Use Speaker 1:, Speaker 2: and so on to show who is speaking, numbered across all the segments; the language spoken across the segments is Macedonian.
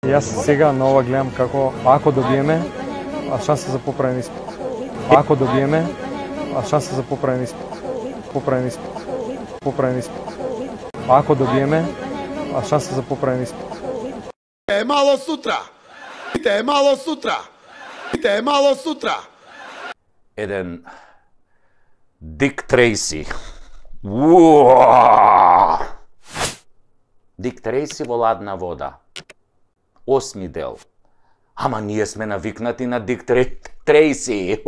Speaker 1: Јас сега на ова гледам како ако добиеме, шанса за поправен испит. Ако добиеме, шанса за поправен испит. Поправен испит. Поправен испит. Ако добиеме, шанса за поправен испит.
Speaker 2: Е мало сутра. Е мало сутра. Е мало сутра.
Speaker 3: Еден Дик Трейси. Дик Трейси во ладна вода. 8 дел. Ама ние сме навикнати на Дик Трейси.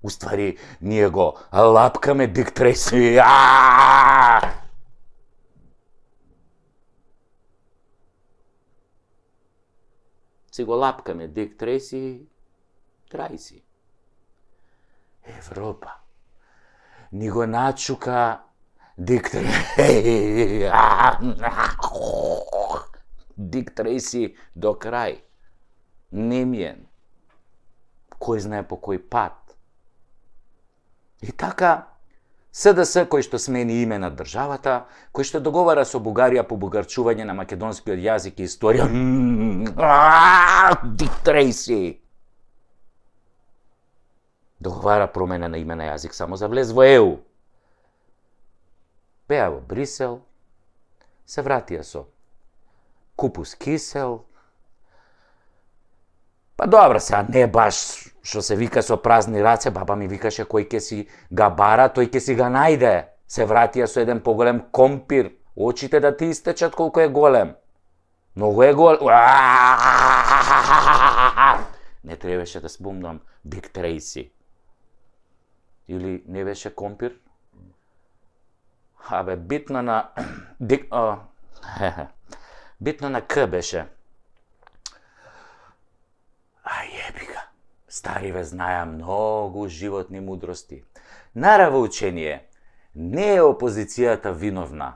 Speaker 3: Уствари, ние го лапкаме Дик Трейси. Си го лапкаме Дик Трейси, Трейси. Европа. Ни го начука Дик Трейси. Дик Трейси до крај. Немиен. Кој знае по кој пат. И така, СДС кој што смени име на државата, кој што договара со Бугарија по бугарчување на македонскиот јазик и историја. Дик Трейси. Договара промена на име на јазик само за влез во ЕУ. Беа во Брисел, се вратија со купус кисел. Па добра, сега не баш што се вика со празни раце, баба ми викаше кој ќе си ga бара, тој ќе си ga најде. Се вратија со еден поголем компир, очите да ти истечат колку е голем. Многу е голем. Не требаше да спомнам Дик Трейси. Или не беше компир? Абе, битно на битно на К беше. Јебика. Стариве знаја многу животни мудрости. Нараво учение, не е опозицијата виновна.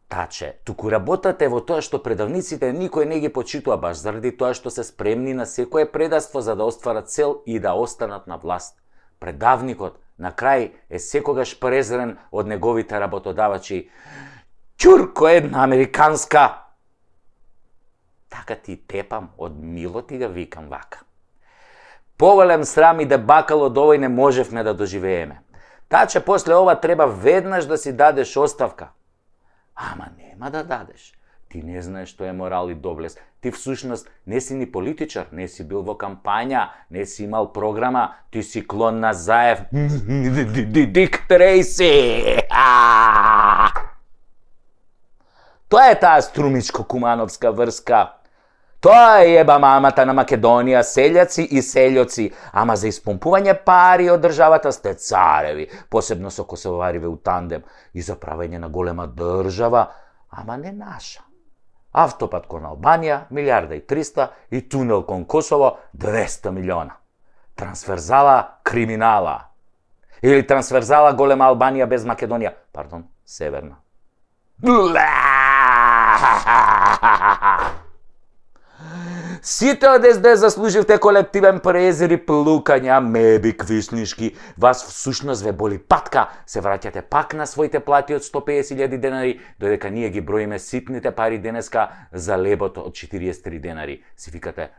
Speaker 3: Таче, туку работата е во тоа што предавниците никој не ги почитува баш заради тоа што се спремни на секое предаство за да остварат цел и да останат на власт. Предавникот на крај е секогаш презрен од неговите работодавачи. Ќурко една американска! Така ти тепам, од мило ти ga викам вака. Повелем срам и дебакал од овој не можевме да доживееме. Таче, после ова треба веднаш да си дадеш оставка. Ама нема да дадеш. Ти не знаеш што е морал и доблес. Ти всушност не си ни политичар, не си бил во кампања, не си имал програма, ти си клон на Заев. Дик Трейси! Тоа е таа струмичко-кумановска врска. Тоа е еба мамата на Македонија, селјаци и селјоци, ама за испомпување пари од државата сте цареви, посебно со косовариве у тандем, и за правење на голема држава, ама не наша. Автопат кон Албанија, 1.300.000 и тунел кон Косово, 200 милиона. Трансферзала криминала. Или трансферзала голема Албанија без Македонија, пардон, северна. Сите од СД заслуживте колективен презир и плукања, меби квиснишки. Вас всушност ве боли патка, се враќате пак на своите плати од 150.000 денари, додека ние ги броиме ситните пари денеска за лебот од 43 денари. Си викате,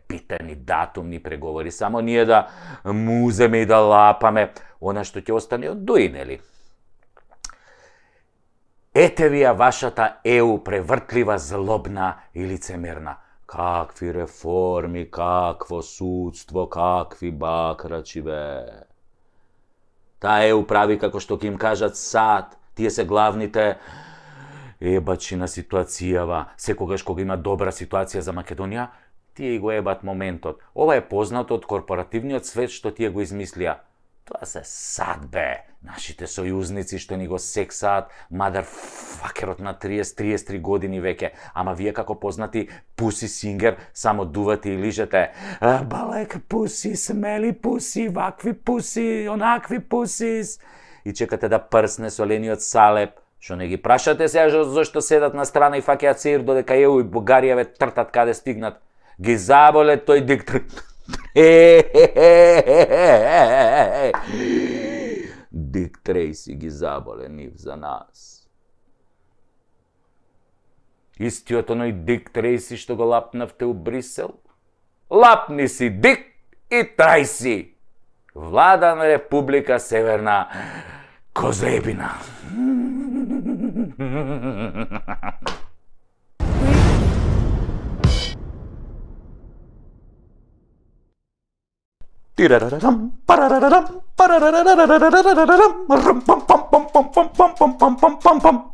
Speaker 3: битени датумни преговори, само ние да муземе и да лапаме, она што ќе остане од дуи, нели? Ете ви ја вашата ЕУ превртлива, злобна и лицемерна. Какви реформи, какво судство, какви бакрачи, бе. Таа ЕУ прави како што ќе им кажат сад. Тие се главните ебачи на ситуацијава. Секогаш кога има добра ситуација за Македонија, тие го ебат моментот. Ова е познато од корпоративниот свет што тие го измислија. Тоа се сад, бе. Нашите сојузници што ни го сексаат, мадарфакерот на 30-33 години веќе. Ама вие како познати пуси сингер, само дувате и лижете. Балек пуси, смели пуси, вакви пуси, онакви пусис. И чекате да прсне солениот салеп. Што не ги прашате сега зашто седат на страна и фаќаат сеир додека ЕУ и Бугарија ве тртат каде стигнат. Ги заболе тој диктор. Дик Трейси ги заболе нив за нас. Истиот оној Дик Трейси што го лапнавте у Брисел? Лапни си Дик и Трайси! Влада на Република Северна Козлебина. Тирарарам, парарарам, парарарарарарарарарам, пам пам пам пам пам пам пам пам пам пам пам.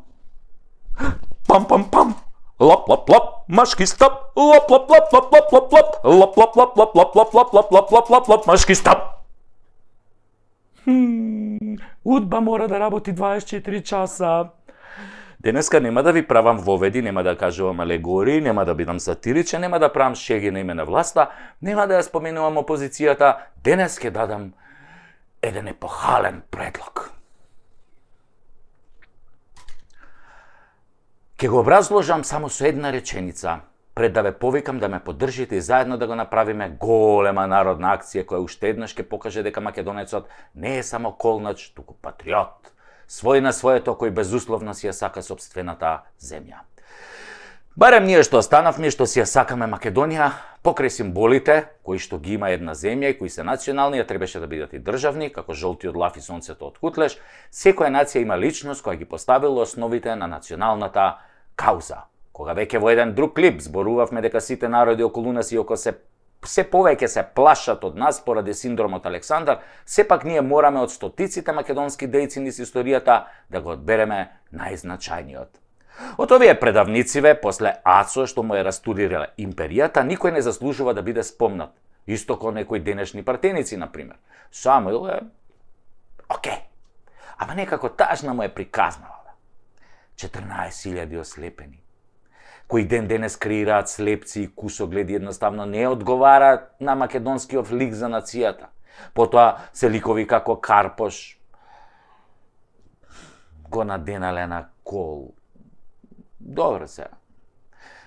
Speaker 3: Пам пам пам. Лап лап лап, машки стоп. Лап лап лап лап лап лап лап. Лап лап лап лап лап лап лап лап лап лап лап лап, машки стоп. Удба мора да работи 24 часа. Денеска нема да ви правам воведи, нема да кажувам алегории, нема да бидам сатиричен, нема да правам шеги на име на власта, нема да ја споменувам опозицијата. Денес ќе дадам еден епохален предлог. Ќе го образложам само со една реченица, пред да ве повикам да ме поддржите и заедно да го направиме голема народна акција која уште еднаш ќе покаже дека македонецот не е само колнач, туку патриот. Свој на своето, кој безусловно си ја сака собствената земја. Барем ние што останавме, што си ја сакаме Македонија, покрај символите, кои што ги има една земја и кои се национални, ја требаше да бидат и државни, како жолтиот лав и сонцето од Кутлеш, секоја нација има личност која ги поставила основите на националната кауза. Кога веќе во еден друг клип зборувавме дека сите народи околу нас и око се повеќе се плашат од нас поради синдромот Александар, сепак ние мораме од стотиците македонски дејци низ историјата да го одбереме најзначајниот. Од овие предавнициве, после Ацо што му е растурирала империјата, никој не заслужува да биде спомнат. Исто ко некои денешни партеници, например. Самуил е окей. Ама некако тажна му е приказнала. 14.000 ослепени, кои ден денес креираат слепци и кусогледи, едноставно не одговараат на македонскиот лик за нацијата. Потоа се ликови како Карпош го наденале на кол. Добро се.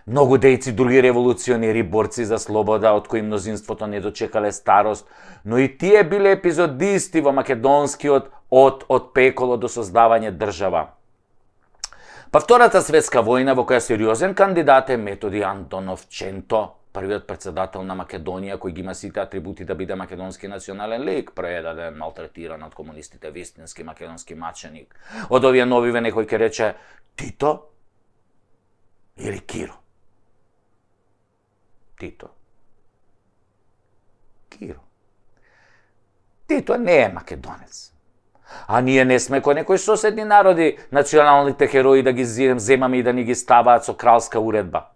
Speaker 3: Многу дејци, други револуционери, борци за слобода, од кои мнозинството не дочекале старост, но и тие биле епизодисти во македонскиот од пеколо до создавање држава. Па Втората светска војна, во која сериозен кандидат е Методи Антонов Ченто, првиот председател на Македонија, кој ги има сите атрибути да биде македонски национален лик, предаден, малтретиран од комунистите, вистински македонски маченик. Од овие новиве некој ќе рече Тито или Киро? Тито. Киро. Тито не е македонец. А ние не сме кој некои соседни народи, националните херои да ги земаме и да ни ги ставаат со кралска уредба.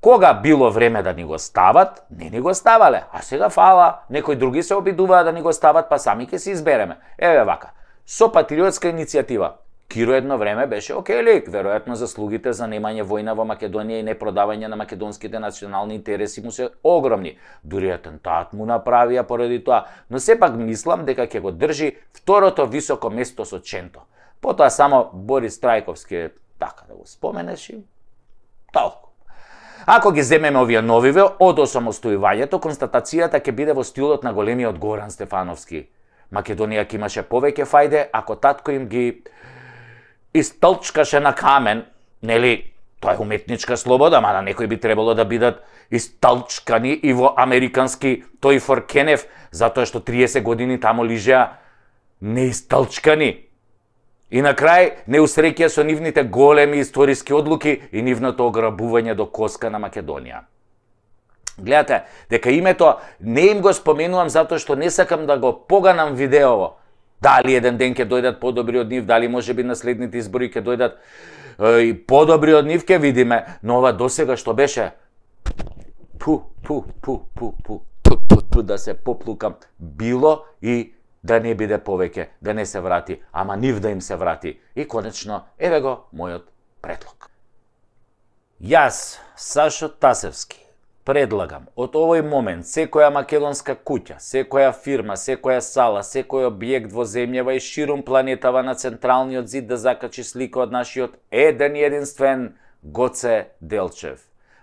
Speaker 3: Кога било време да ни го стават, не ни го ставале, а сега фала, некои други се обидуваат да ни го стават, па сами ќе се избереме. Еве вака, со патриотска иницијатива. Киро едно време беше окей лик, веројатно заслугите за немање војна во Македонија и непродавање на македонските национални интереси му се огромни. Дури атентат му направија поради тоа, но сепак мислам дека ќе го држи второто високо место со Ченто. Потоа само Борис Трајковски е така да го споменеш и толку. Ако ги земеме овие новиве од осамостојувањето, констатацијата ќе биде во стилот на големиот Горан Стефановски. Македонија ќе имаше повеќе фајде ако татко им ги истолчкаше на камен, нели, тоа е уметничка слобода, мада некои би требало да бидат истолчкани и во американски тој Форкенев, затоа што 30 години тамо лижеа неистолчкани. И на крај не усреќија со нивните големи историски одлуки и нивното ограбување до коска на Македонија. Гледате, дека името не им го споменувам затоа што не сакам да го поганам видеово. Дали еден ден ќе дојдат подобри од нив, дали може би на следните избори ќе дојдат и подобри од нив, ќе видиме, но ова досега што беше да се поплукам, било и да не биде повеќе, да не се врати, ама нив да им се врати. И конечно, еве го мојот предлог. Јас, Сашо Тасевски, предлагам од овој момент секоја македонска куќа, секоја фирма, секоја сала, секој објект во земјава и ширум планетава на централниот зид да закачи слика од нашиот еден и единствен Гоце Делчев.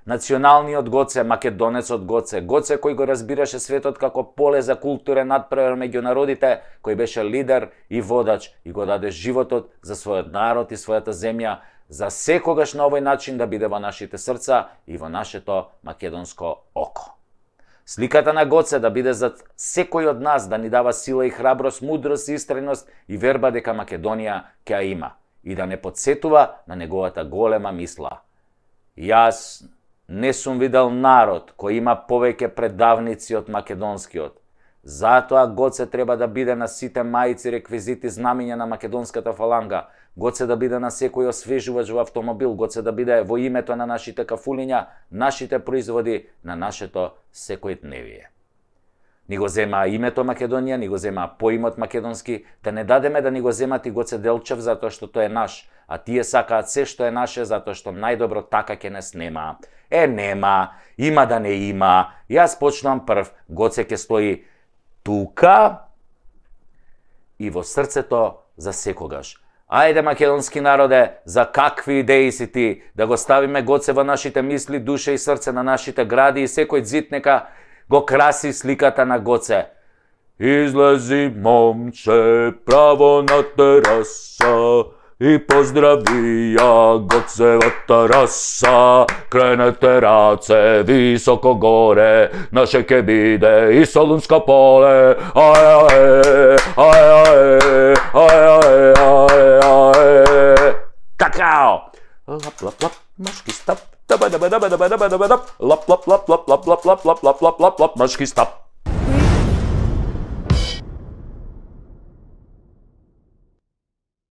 Speaker 3: Националниот Гоце, македонецот Гоце, Гоце кој го разбираше светот како поле за културен надпревар меѓу народите, кој беше лидер и водач и го даде животот за својот народ и својата земја за секогаш на овој начин да биде во нашите срца и во нашето македонско око. Сликата на Гоце да биде за секој од нас, да ни дава сила и храброст, мудрост и истреност и верба дека Македонија ќе ја има и да не подсетува на неговата голема мисла. Јас не сум видел народ кој има повеќе предавници од македонскиот. Затоа Гоце треба да биде на сите мајци, реквизити, знамиња на македонската фаланга. Гоце да биде на секој освежувач во автомобил, Гоце да биде во името на нашите кафулиња, нашите производи, на нашето секојдневие. Ни го зема името Македонија, ни го зема поимот македонски, да не дадеме да ни го земат и Гоце Делчев затоа што тој е наш, а тие сакаат се што е наше затоа што најдобро така ќе не снема. Нема, има да не има, јас почнувам прв, Гоце ќе стои тука и во срцето за секогаш. Ајде, македонски народе, за какви идеи си ти, да го ставиме Гоце во нашите мисли, душа и срце на нашите гради и секој зид нека го краси сликата на Гоце. Излези, момче, право на тераса и поздрави ја Гоцевата раса. Кренете раце високо горе, наше ке биде и Солунско поле. Какао! Лап, лап, лап, машки стап. Лап, лап, лап, лап, лап, лап, лап, лап, лап, лап, лап, лап, лап, лап, лап, машки стап.